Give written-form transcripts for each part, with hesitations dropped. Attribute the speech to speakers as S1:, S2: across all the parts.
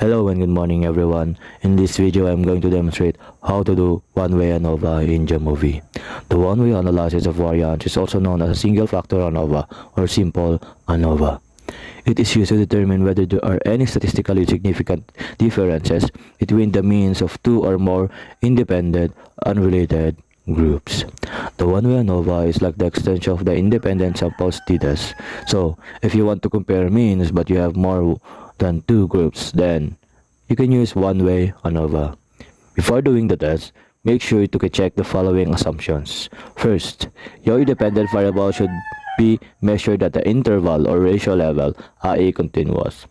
S1: Hello and good morning everyone. In this video I'm going to demonstrate how to do one-way ANOVA in JAMOVI. The one-way analysis of variance is also known as a single factor ANOVA or simple ANOVA. It is used to determine whether there are any statistically significant differences between the means of two or more independent, unrelated groups. The one-way ANOVA is like the extension of the independent samples t-test. So, if you want to compare means but you have more than two groups, then you can use one-way ANOVA. Before doing the test, make sure to check the following assumptions. First, your independent variable should be measured at the interval or ratio level, i.e. continuous.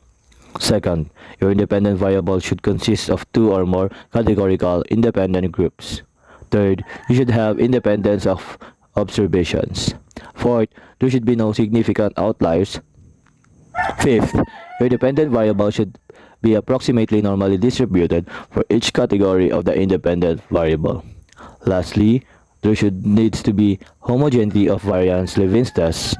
S1: Second, your independent variable should consist of two or more categorical independent groups. Third, you should have independence of observations. Fourth, there should be no significant outliers. Fifth, your dependent variable should be approximately normally distributed for each category of the independent variable. Lastly, there needs to be homogeneity of variance Leibniz tests.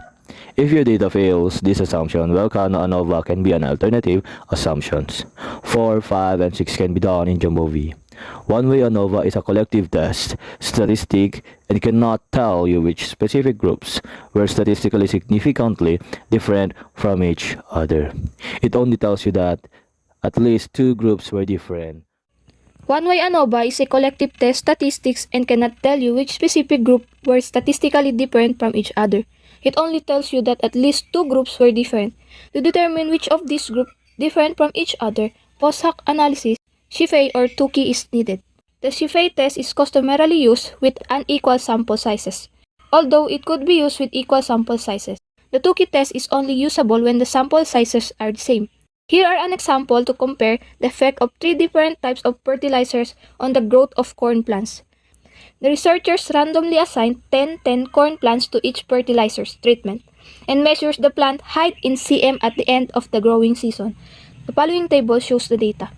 S1: If your data fails this assumption, Kano ANOVA can be an alternative assumptions. 4, 5, and 6 can be done in JAMOVI. One-way ANOVA is a collective test, statistic, and cannot tell you which specific groups were statistically significantly different from each other. It only tells you that at least two groups were different.
S2: One-way ANOVA is a collective test statistics and cannot tell you which specific group were statistically different from each other. It only tells you that at least two groups were different. To determine which of these groups different from each other, post-hoc analysis, Shifei or Tukey is needed. The Shifei test is customarily used with unequal sample sizes, although it could be used with equal sample sizes. The Tukey test is only usable when the sample sizes are the same. Here are an example to compare the effect of three different types of fertilizers on the growth of corn plants. The researchers randomly assigned 10 corn plants to each fertilizer's treatment and measures the plant height in cm at the end of the growing season. The following table shows the data.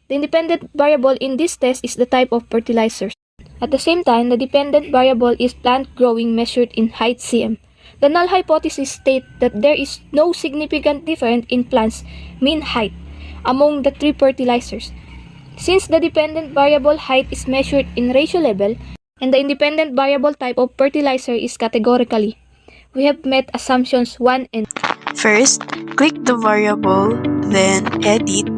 S2: The independent variable in this test is the type of fertilizers. At the same time, the dependent variable is plant growing measured in height cm. The null hypothesis states that there is no significant difference in plants' mean height among the three fertilizers. Since the dependent variable height is measured in ratio level and the independent variable type of fertilizer is categorically, we have met assumptions 1 and 2.
S3: First, click the variable, then edit,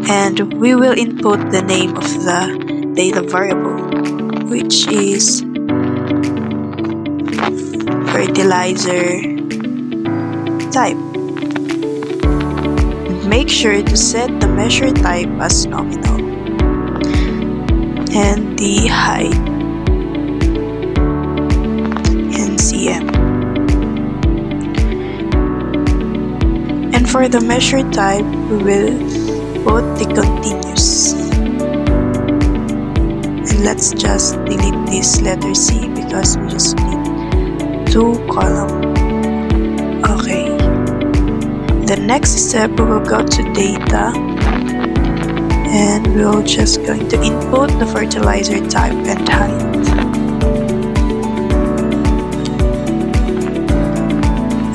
S3: and we will input the name of the data variable, which is fertilizer type. Make sure to set the measure type as nominal and the height in cm. And for the measure type, we will put the continuous. And let's just delete this letter C because we just need two columns. Okay. The next step, we will go to data and we'll just going to input the fertilizer type and height.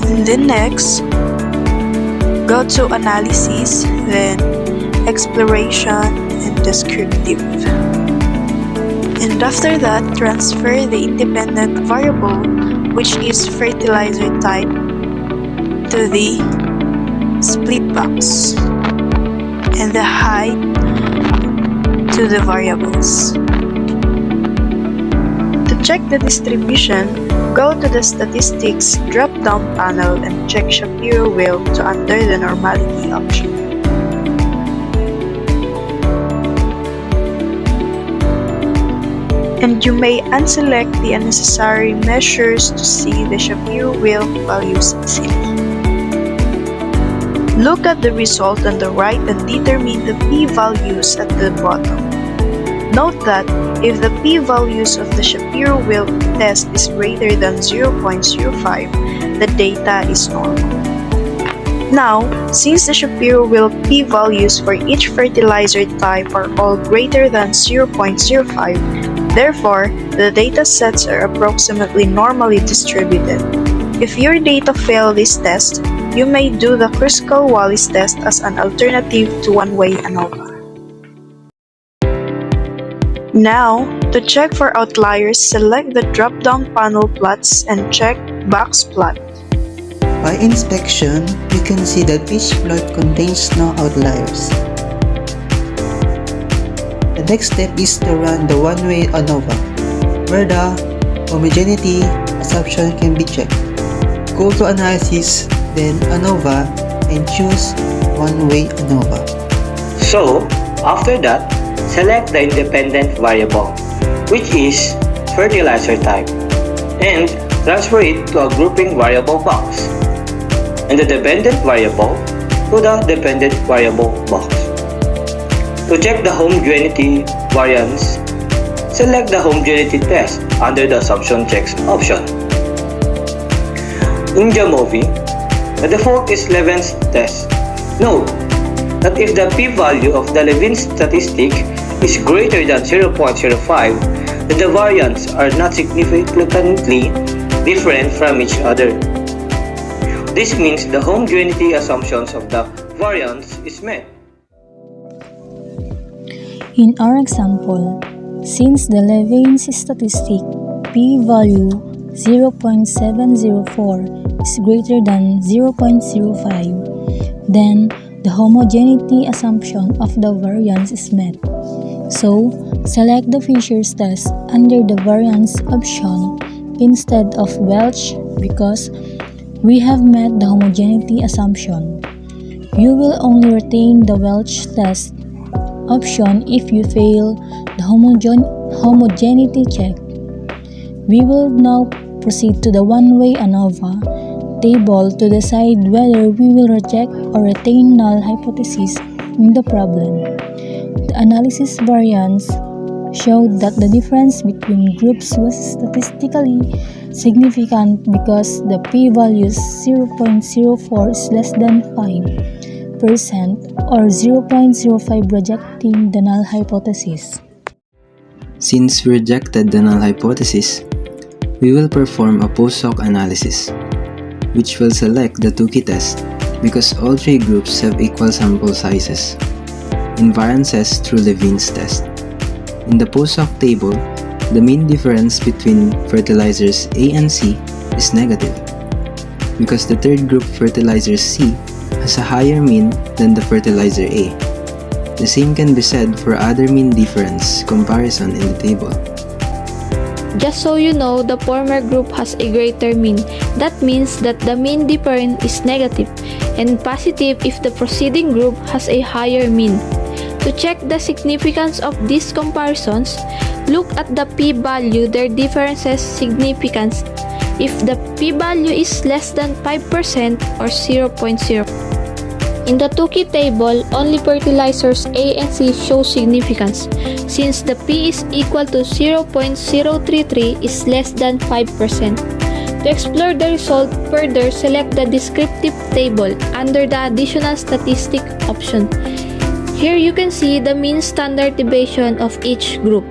S3: And then next, go to analysis, then exploration and descriptive. And after that, transfer the independent variable, which is fertilizer type, to the split box and the height to the variables. To check the distribution, go to the statistics drop-down panel and check Shapiro wheel to under the normality option. And you may unselect the unnecessary measures to see the Shapiro wheel values easily. Look at the result on the right and determine the p-values at the bottom. Note that if the p-values of the Shapiro wheel test is greater than 0.05, the data is normal. Now, since the Shapiro wheel p-values for each fertilizer type are all greater than 0.05, therefore, the data sets are approximately normally distributed. If your data fail this test, you may do the Kruskal-Wallis test as an alternative to one-way Anova. Now, to check for outliers, select the drop-down panel plots and check Box Plot.
S4: By inspection, you can see that each plot contains no outliers. The next step is to run the one-way Anova, where the homogeneity assumption can be checked. Go to Analysis, then Anova, and choose one-way Anova.
S5: So, after that, select the independent variable, which is fertilizer type, and transfer it to a grouping variable box, and the dependent variable to the dependent variable box. To check the homogeneity variance, select the homogeneity test under the assumption checks option. In JAMOVI, the default is Levin's test. Note that if the p-value of the Levin's statistic is greater than 0.05, then the variants are not significantly different from each other. This means the homogeneity assumptions of the variance is met.
S6: In our example, since the Levin's statistic p-value 0.704 is greater than 0.05, then the homogeneity assumption of the variance is met. So, select the Fisher's test under the variance option instead of Welch because we have met the homogeneity assumption. You will only retain the Welch test option if you fail the homogeneity check. We will now proceed to the one-way Anova table to decide whether we will reject or retain null hypothesis in the problem. The analysis variance showed that the difference between groups was statistically significant because the p-value 0.04 is less than 5% or 0.05 rejecting the null hypothesis.
S4: Since we rejected the null hypothesis, we will perform a post-hoc analysis, which will select the Tukey test because all three groups have equal sample sizes, invariances through Levin's test. In the post-hoc table, the mean difference between fertilizers A and C is negative because the third group, fertilizer C, has a higher mean than the fertilizer A. The same can be said for other mean difference comparison in the table.
S2: Just so you know, the former group has a greater mean. That means that the mean difference is negative and positive if the preceding group has a higher mean. To check the significance of these comparisons, look at the p-value, their differences significance. If the p-value is less than 5% or 0.0. In the Tukey table, only fertilizers A and C show significance, since the p is equal to 0.033 is less than 5%. To explore the result further, select the descriptive table under the additional statistic option. Here you can see the mean standard deviation of each group.